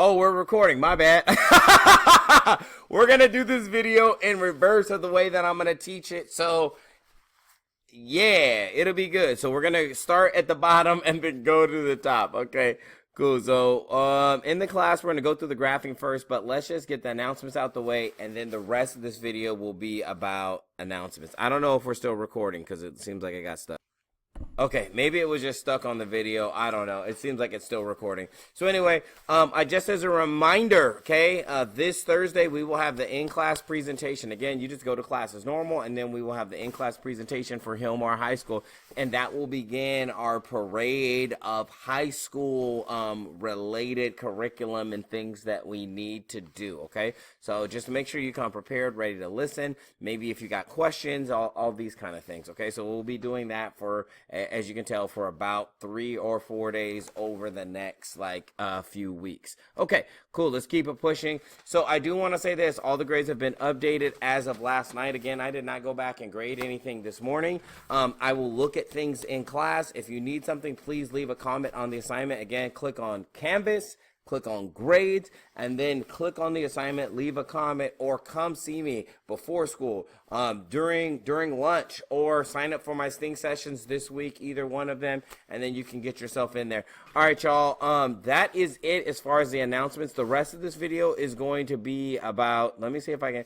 Oh, we're recording. My bad. We're going to do this video in reverse of the way that I'm going to teach it. So, yeah, it'll be good. So, we're going to start at the bottom and then go to the top. Okay, cool. So, in the class, we're going to go through the graphing first, but let's just get the announcements out the way, and then the rest of this video will be about announcements. I don't know if we're still recording because it seems like I got stuck. Okay, maybe it was just stuck on the video. I don't know. It seems like it's still recording. So anyway, I just as a reminder, okay, this Thursday we will have the in-class presentation. Again, you just go to class as normal, and then we will have the in-class presentation for Hillmar High School, and that will begin our parade of high school related curriculum and things that we need to do, okay? So just make sure you come prepared, ready to listen. Maybe if you got questions, all these kind of things, okay? So we'll be doing that for, as you can tell, for about 3 or 4 days over the next few weeks. Okay, cool. Let's keep it pushing. So I do want to say this: all the grades have been updated as of last night. Again, I did not go back and grade anything this morning. I will look at things in class. If you need something, please leave a comment on the assignment. Again, click on Canvas, click on grades, and then click on the assignment, leave a comment, or come see me before school, during lunch, or sign up for my Sting sessions this week, either one of them, and then you can get yourself in there. All right, y'all, that is it as far as the announcements. The rest of this video is going to be about, let me see if I can,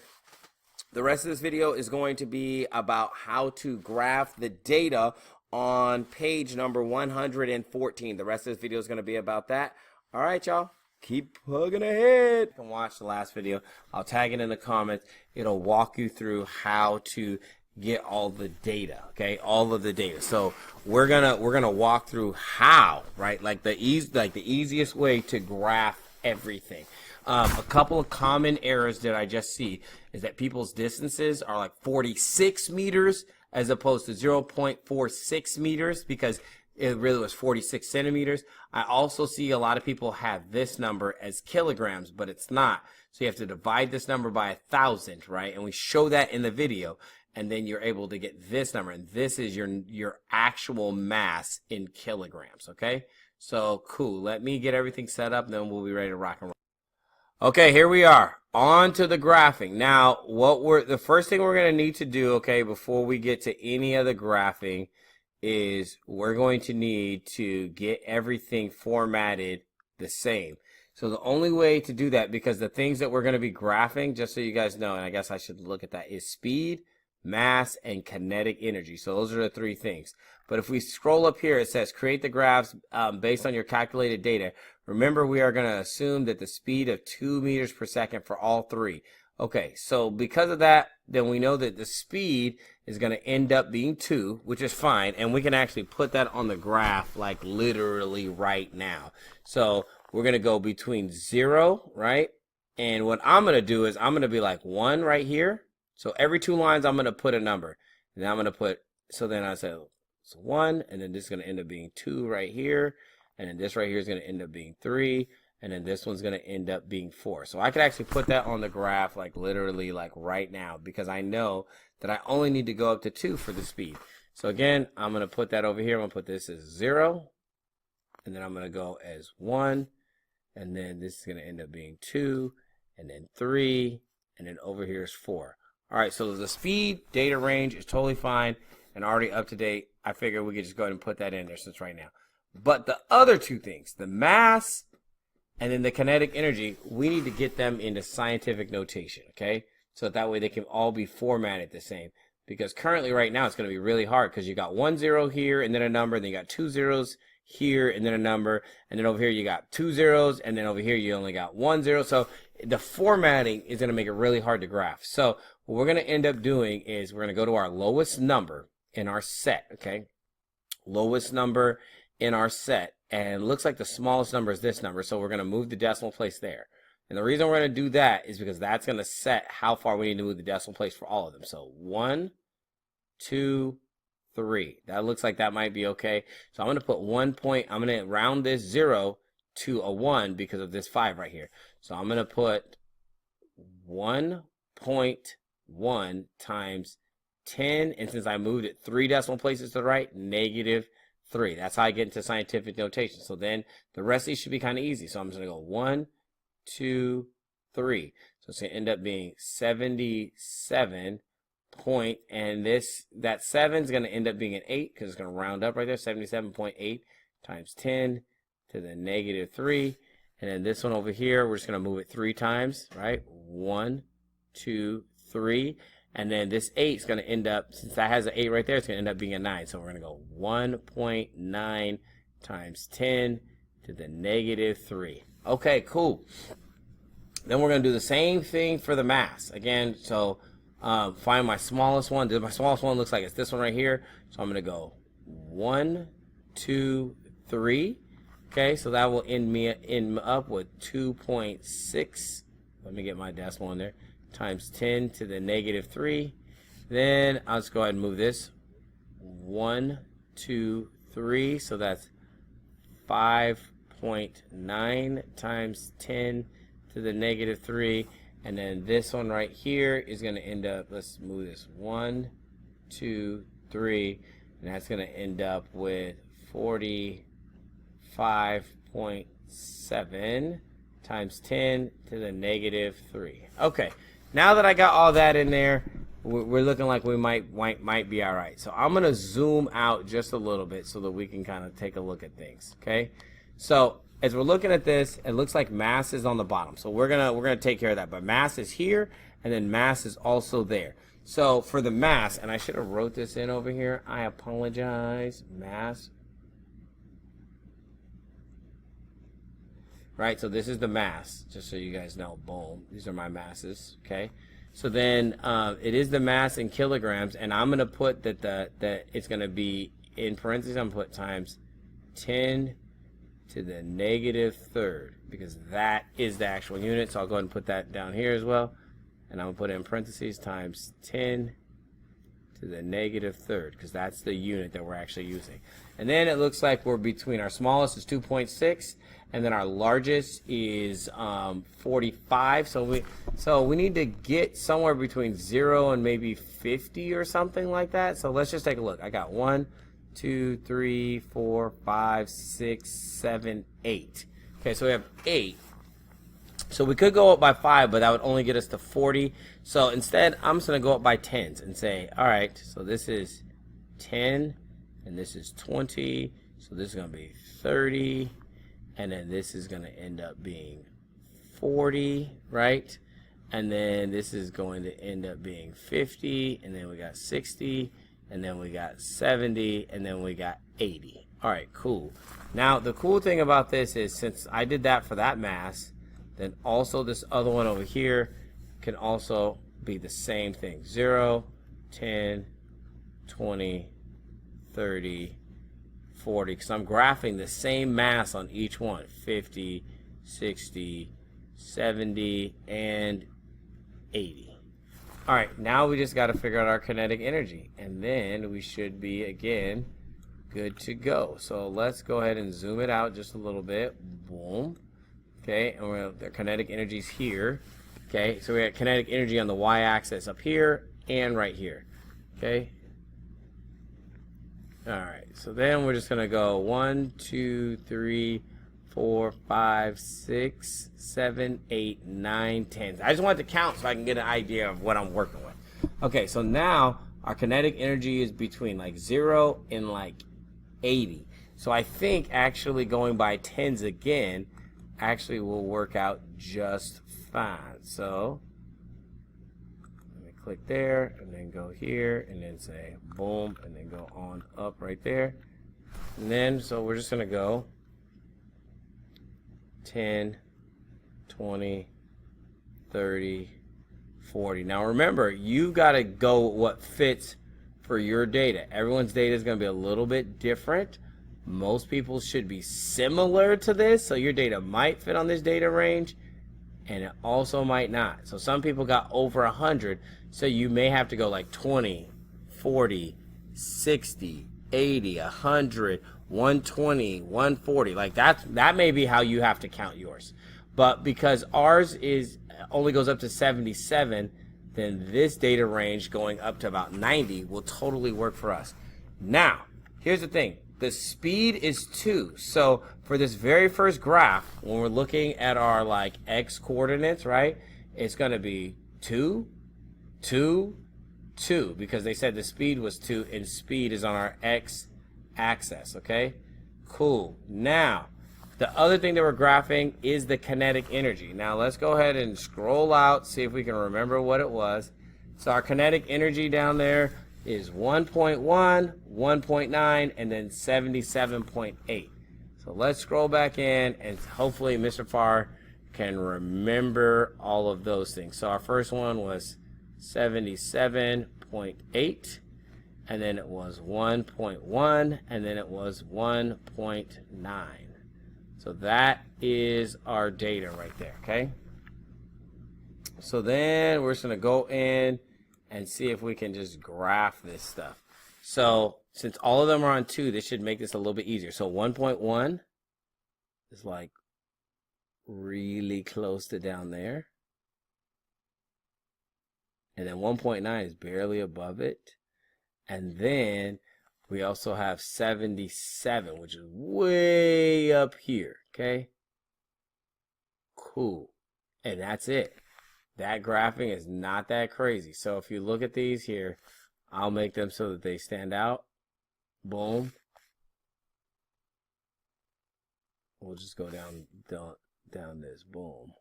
the rest of this video is going to be about how to graph the data on page number 114. The rest of this video is going to be about that. All right, y'all, keep plugging ahead. You can watch the last video. I'll tag it in the comments. It'll walk you through how to get all the data, okay? All of the data. So we're gonna walk through how, right? Like the easiest way to graph everything. A couple of common errors that I just see is that people's distances are like 46 meters as opposed to 0.46 meters because it really was 46 centimeters. I also see a lot of people have this number as kilograms, but it's not. So you have to divide this number by 1,000, right? And we show that in the video, and then you're able to get this number, and this is your actual mass in kilograms, okay? So cool. Let me get everything set up, and then we'll be ready to rock and roll. Okay, here we are. On to the graphing. Now, the first thing we're going to need to do, okay, before we get to any other graphing, is we're going to need to get everything formatted the same. So the only way to do that, because the things that we're going to be graphing, just so you guys know, and I guess I should look at that, is speed, mass, and kinetic energy. So those are the 3 things. But if we scroll up here, it says create the graphs based on your calculated data. Remember, we are going to assume that the speed of 2 meters per second for all 3. Okay, so because of that, then we know that the speed is going to end up being 2, which is fine, and we can actually put that on the graph like literally right now. So we're going to go between 0, right? And what I'm going to do is I'm going to be like 1 right here. So every 2 lines I'm going to put a number. And I'm going to put, so then I said it's 1, and then this is going to end up being 2 right here, and then this right here is going to end up being 3. And then this one's going to end up being 4. So I could actually put that on the graph like literally like right now, because I know that I only need to go up to 2 for the speed. So again, I'm going to put that over here. I'm going to put this as 0. And then I'm going to go as 1. And then this is going to end up being 2. And then 3. And then over here is 4. All right, so the speed data range is totally fine and already up to date. I figure we could just go ahead and put that in there since right now. But the other 2 things, the mass and then the kinetic energy, we need to get them into scientific notation, okay? So that way they can all be formatted the same. Because currently right now it's going to be really hard because you got 1 0 here and then a number, and then you got 2 zeros here and then a number, and then over here you got 2 zeros, and then over here you only got 1 0. So the formatting is going to make it really hard to graph. So what we're going to end up doing is we're going to go to our lowest number in our set, okay? Lowest number in our set. And it looks like the smallest number is this number, so we're going to move the decimal place there. And the reason we're going to do that is because that's going to set how far we need to move the decimal place for all of them. So 1, 2, 3. That looks like that might be okay. So I'm going to put 1 point. I'm going to round this 0 to a 1 because of this 5 right here. So I'm going to put 1.1 times 10. And since I moved it 3 decimal places to the right, negative 3. That's how I get into scientific notation. So then the rest of these should be kind of easy. So I'm just going to go 1, 2, 3. So it's going to end up being 77 point, and that 7 is going to end up being an 8 because it's going to round up right there. 77.8 times 10 to the negative 3. And then this one over here, we're just going to move it 3 times, right? 1, 2, 3. And then this 8 is going to end up, since that has an 8 right there, it's going to end up being a 9. So we're going to go 1.9 times 10 to the negative 3. Okay, cool. Then we're going to do the same thing for the mass. Again, so find my smallest one. My smallest one looks like it's this one right here. So I'm going to go 1, 2, 3. Okay, so that will end up with 2.6. Let me get my decimal in there. Times 10 to the negative 3. Then I'll just go ahead and move this. 1, 2, 3. So that's 5.9 times 10 to the negative 3. And then this one right here is going to end up, let's move this. 1, 2, 3. And that's going to end up with 45.7 times 10 to the negative 3. Okay, now that I got all that in there, we're looking like we might be all right. So I'm going to zoom out just a little bit so that we can kind of take a look at things. Okay, so as we're looking at this, it looks like mass is on the bottom. So we're gonna take care of that. But mass is here, and then mass is also there. So for the mass, and I should have wrote this in over here. I apologize. Mass. Right, so this is the mass, just so you guys know. Boom, these are my masses. Okay, so then it is the mass in kilograms, and I'm gonna put that it's gonna be in parentheses. I'm gonna put times 10 to the negative 3rd, because that is the actual unit. So I'll go ahead and put that down here as well, and I'm gonna put it in parentheses times 10 to the negative 3rd, because that's the unit that we're actually using. And then it looks like we're between, our smallest is 2.6, and then our largest is 45. So we need to get somewhere between 0 and maybe 50 or something like that. So let's just take a look. I got 1, 2, 3, 4, 5, 6, 7, 8. Okay, so we have 8. So we could go up by 5, but that would only get us to 40. So instead, I'm just going to go up by 10s and say, all right, so this is 10, and this is 20. So this is going to be 30, and then this is going to end up being 40, right? And then this is going to end up being 50, and then we got 60, and then we got 70, and then we got 80. All right, cool. Now, the cool thing about this is, since I did that for that mass, then also this other one over here can also be the same thing. 0, 10, 20, 30, 40, because I'm graphing the same mass on each one. 50, 60, 70, and 80. All right, now we just got to figure out our kinetic energy, and then we should be, again, good to go. So let's go ahead and zoom it out just a little bit. Boom. Okay, and the kinetic energy is here. Okay, so we got kinetic energy on the y-axis up here and right here. Okay. All right, so then we're just gonna go 1, 2, 3, 4, 5, 6, 7, 8, 9, 10. I just want to count so I can get an idea of what I'm working with. Okay, so now our kinetic energy is between like 0 and like 80. So I think actually going by 10s again actually will work out just fine. So let me click there and then go here and then say boom and then go on up right there. And then so we're just gonna go 10, 20, 30, 40. Now remember, you gotta go with what fits for your data. Everyone's data is gonna be a little bit different. Most people should be similar to this, so your data might fit on this data range, and it also might not. So some people got over 100, so you may have to go like 20, 40, 60, 80, 100, 120, 140. Like that may be how you have to count yours. But because ours only goes up to 77, then this data range going up to about 90 will totally work for us. Now, here's the thing. the speed is 2. So for this very first graph, when we're looking at our like x coordinates, right, it's going to be 2, 2, 2, because they said the speed was 2 and speed is on our x axis. Okay, cool. Now the other thing that we're graphing is the kinetic energy. Now let's go ahead and scroll out, see if we can remember what it was. So our kinetic energy down there is 1.1, 1.9, and then 77.8. So let's scroll back in, and hopefully Mr. Farr can remember all of those things. So our first one was 77.8, and then it was 1.1, and then it was 1.9. So that is our data right there, okay? So then we're just going to go in and see if we can just graph this stuff. So since all of them are on 2, this should make this a little bit easier. So 1.1 is like really close to down there. And then 1.9 is barely above it. And then we also have 77, which is way up here, okay? Cool. And that's it. That graphing is not that crazy. So if you look at these here, I'll make them so that they stand out. Boom. We'll just go down this. Boom.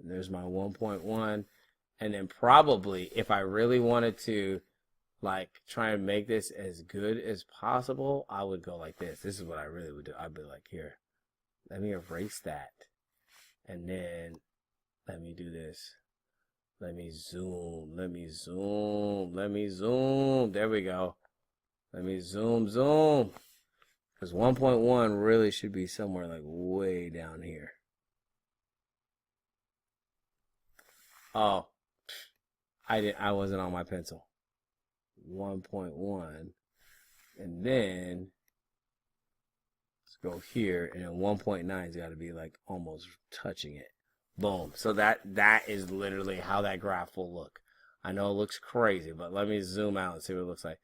And there's my 1.1. And then probably if I really wanted to like try and make this as good as possible, I would go like this. This is what I really would do. I'd be like, here, let me erase that. And then let me do this. Let me zoom. Let me zoom. Let me zoom. There we go. Let me zoom. Because 1.1 really should be somewhere like way down here. Oh, I wasn't on my pencil. 1.1. And then let's go here, and then 1.9's got to be like almost touching it. Boom. So that is literally how that graph will look. I know it looks crazy, but let me zoom out and see what it looks like.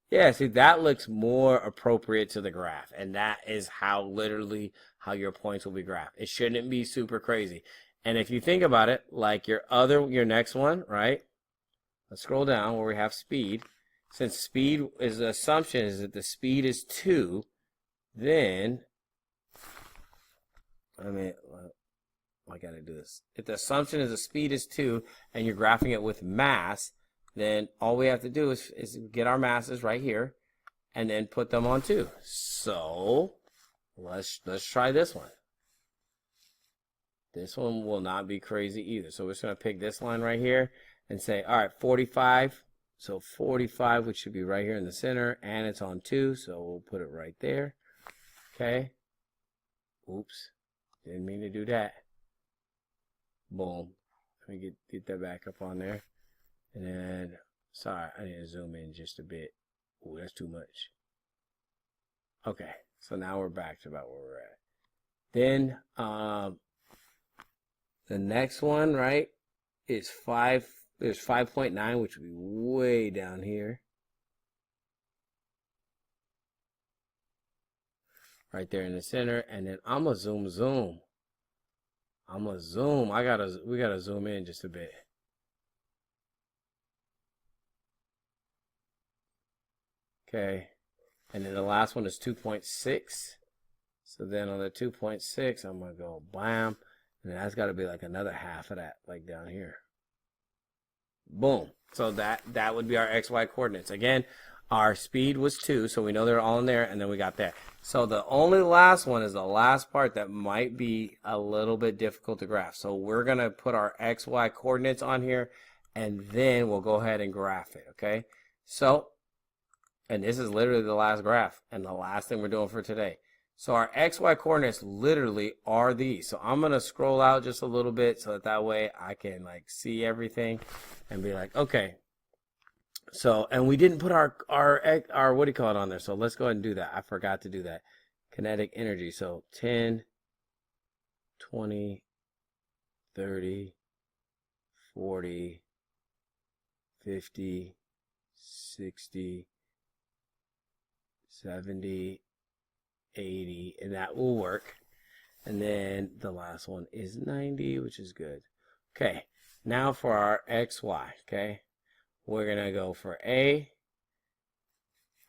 Yeah, see, that looks more appropriate to the graph, and that is how literally how your points will be graphed. It shouldn't be super crazy. And if you think about it, like your next one, right? Let's scroll down where we have speed. Since speed is the assumption is that the speed is 2, then I gotta do this. If the assumption is the speed is 2 and you're graphing it with mass, then all we have to do is get our masses right here and then put them on 2. So let's try this one. This one will not be crazy either. So we're just gonna pick this line right here and say, all right, 45. So 45, which should be right here in the center, and it's on 2, so we'll put it right there. Okay. Oops. Didn't mean to do that. Boom. Let me get that back up on there. And then, sorry, I need to zoom in just a bit. Ooh, that's too much. Okay, so now we're back to about where we're at. Then, the next one, right, is 5. There's 5.9, which would be way down here. Right there in the center. And then I'm going to zoom. I'm going to zoom. We got to zoom in just a bit. Okay. And then the last one is 2.6. So then on the 2.6, I'm going to go bam. And that's got to be like another half of that, like down here. Boom. So that would be our XY coordinates. Again, our speed was 2, so we know they're all in there, and then we got there. So the only last one is the last part that might be a little bit difficult to graph. So we're going to put our XY coordinates on here, and then we'll go ahead and graph it, okay? So, and this is literally the last graph and the last thing we're doing for today. So our XY coordinates literally are these. So I'm going to scroll out just a little bit so that way I can like see everything and be like, okay. So, and we didn't put our what do you call it on there? So let's go ahead and do that. I forgot to do that. Kinetic energy. So 10, 20, 30, 40, 50, 60, 70, 80, and that will work. And then the last one is 90, which is good. Okay, now for our XY, okay? We're going to go for A.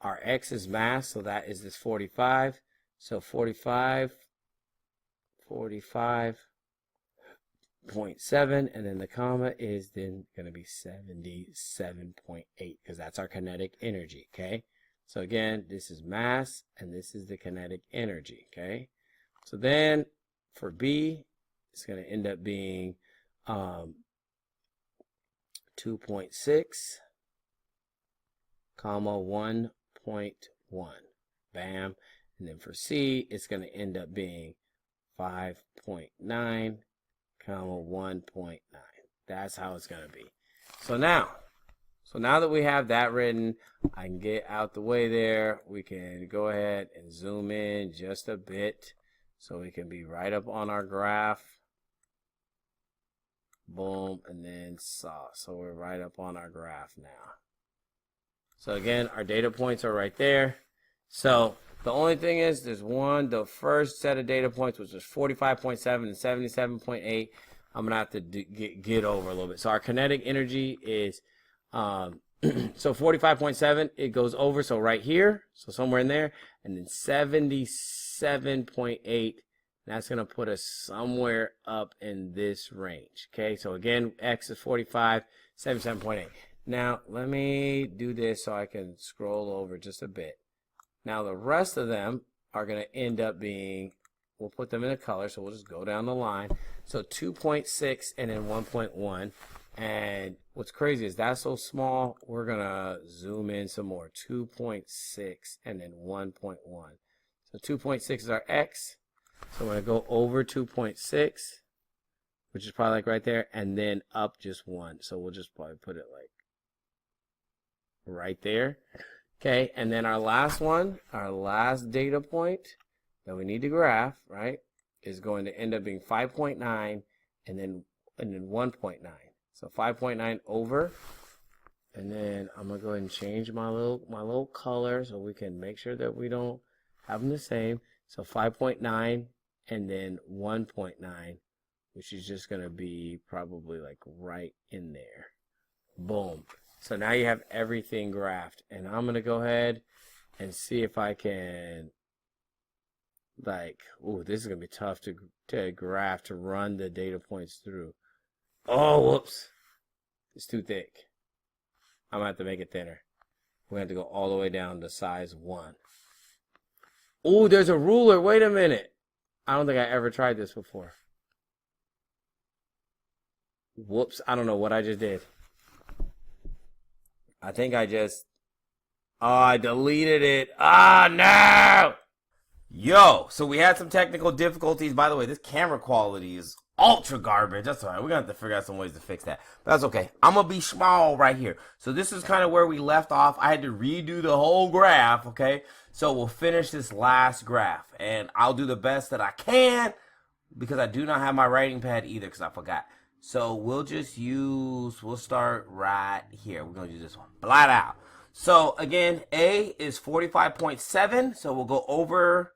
Our X is mass, so that is this 45. So 45.7, and then the comma is then going to be 77.8, because that's our kinetic energy, okay? So again, this is mass, and this is the kinetic energy, okay? So then for B, it's going to end up being 2.6, comma 1.1, bam. And then for C, it's going to end up being 5.9, comma 1.9. That's how it's going to be. So now that we have that written, I can get out the way there. We can go ahead and zoom in just a bit so we can be right up on our graph. Boom, and then saw. So we're right up on our graph now. So again, our data points are right there. So the only thing is, the first set of data points, which was 45.7 and 77.8. I'm gonna have to get over a little bit. So our kinetic energy is so 45.7, it goes over, so right here, so somewhere in there, and then 77.8, that's gonna put us somewhere up in this range. Okay, so again, X is 45, 77.8. Now let me do this so I can scroll over just a bit. Now the rest of them are gonna end up being, we'll put them in a color, so we'll just go down the line. So 2.6 and then 1.1. And what's crazy is that's so small, we're gonna zoom in some more. 2.6 and then 1.1. So 2.6 is our X. So I'm gonna go over 2.6, which is probably like right there, and then up just 1. So we'll just probably put it like right there. Okay, and then our last one, our last data point that we need to graph, right, is going to end up being 5.9 and then 1.9. So 5.9 over, and then I'm gonna go ahead and change my little color so we can make sure that we don't have them the same. So 5.9 and then 1.9, which is just gonna be probably like right in there. Boom. So now you have everything graphed, and I'm gonna go ahead and see if I can, like, ooh, this is gonna be tough to graph, to run the data points through. Oh, whoops. It's too thick. I'm going to have to make it thinner. We're going to have to go all the way down to size 1. Ooh, there's a ruler. Wait a minute. I don't think I ever tried this before. Whoops. I don't know what I just did. I think I just... Oh, I deleted it. Ah, no! Yo, so we had some technical difficulties. By the way, this camera quality is ultra garbage. That's all right. We're going to have to figure out some ways to fix that. But that's okay. I'm going to be small right here. So this is kind of where we left off. I had to redo the whole graph, okay? So we'll finish this last graph. And I'll do the best that I can because I do not have my writing pad either because I forgot. So we'll start right here. We're going to do this one. Flat out. So again, A is 45.7. So we'll go over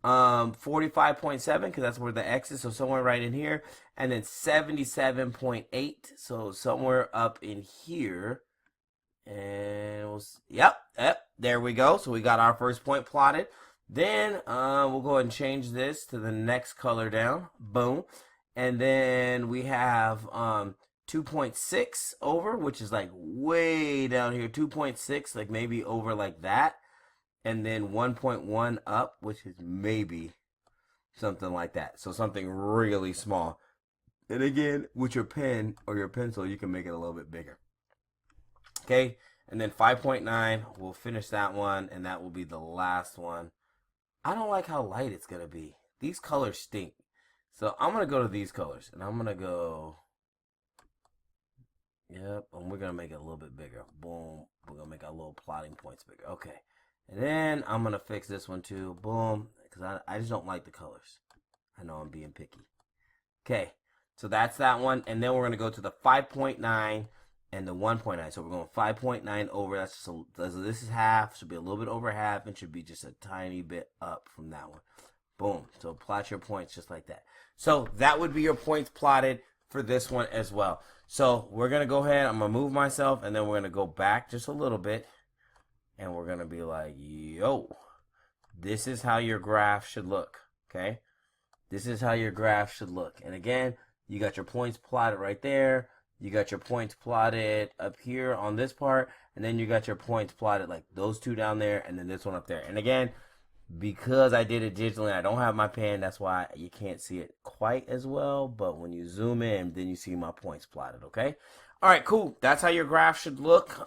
45.7 because that's where the X is, so somewhere right in here, and then 77.8, so somewhere up in here, and yep, there we go. So we got our first point plotted. Then we'll go ahead and change this to the next color down. Boom. And then we have 2.6 over, which is like way down here. 2.6, like maybe over like that. And then 1.1 up, which is maybe something like that. So something really small. And again, with your pen or your pencil, you can make it a little bit bigger. Okay, and then 5.9, we'll finish that one, and that will be the last one. I don't like how light it's going to be. These colors stink. So I'm going to go to these colors, and I'm going to go... Yep, and we're going to make it a little bit bigger. Boom. We're going to make our little plotting points bigger. Okay. And then I'm going to fix this one too. Boom. Because I just don't like the colors. I know I'm being picky. Okay. So that's that one. And then we're going to go to the 5.9. and the 1.9. So we're going 5.9 over. That's just this is half. Should be a little bit over half, and should be just a tiny bit up from that one. Boom. So plot your points just like that. So that would be your points plotted for this one as well. So we're going to go ahead. I'm going to move myself, and then we're going to go back just a little bit. And we're going to be like, yo, this is how your graph should look. Okay? This is how your graph should look. And again, you got your points plotted right there. You got your points plotted up here on this part. And then you got your points plotted like those two down there. And then this one up there. And again, because I did it digitally, I don't have my pen. That's why you can't see it quite as well. But when you zoom in, then you see my points plotted. Okay. All right, cool. That's how your graph should look.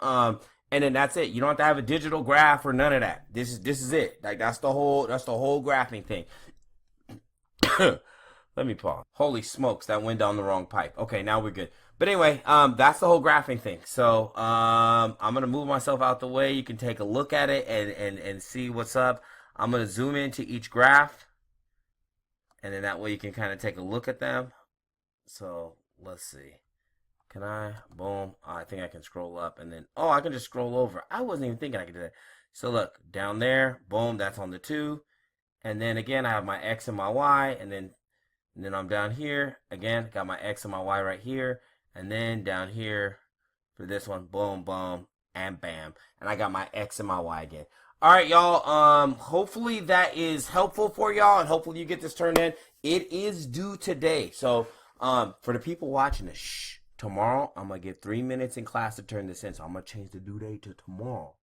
And then that's it. You don't have to have a digital graph or none of that. This is it. Like that's the whole graphing thing. Let me pause. Holy smokes, that went down the wrong pipe. Okay, now we're good. But anyway, that's the whole graphing thing. So I'm gonna move myself out the way. You can take a look at it and see what's up. I'm gonna zoom into each graph, and then that way you can kind of take a look at them. So let's see. Can I? Boom. Oh, I think I can scroll up, and then I can just scroll over. I wasn't even thinking I could do that. So look down there. Boom. That's on the 2. And then again, I have my X and my Y, and then I'm down here. Again, got my X and my Y right here. And then down here for this one, boom, boom, and bam. And I got my X and my Y again. All right, y'all. Hopefully that is helpful for y'all, and hopefully you get this turned in. It is due today. So for the people watching this, tomorrow I'm going to get 3 minutes in class to turn this in. So I'm going to change the due date to tomorrow.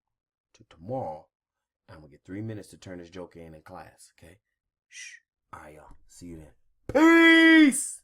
I'm going to get 3 minutes to turn this joke in class, okay? Shh. All right, y'all. See you then. Peace!